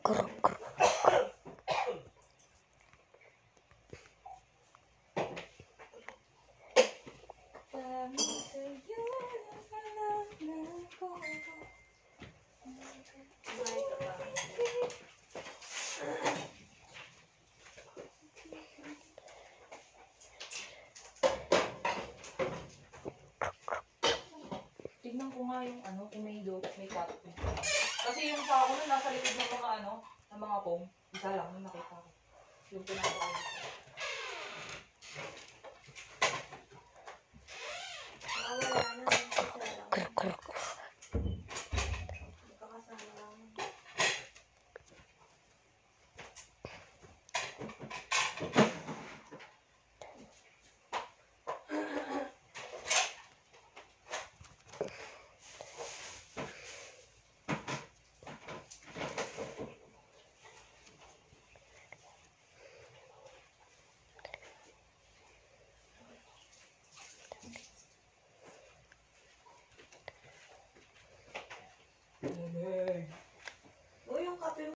Kruk, kruk. Tignan ko nga yung ano, kung may cut. Kasi yung sa ako na nasa likod ng mga ano, ng mga pong, isa lang yung nakita ko. Yung pinakaano. Kruk, kruk. Lamig.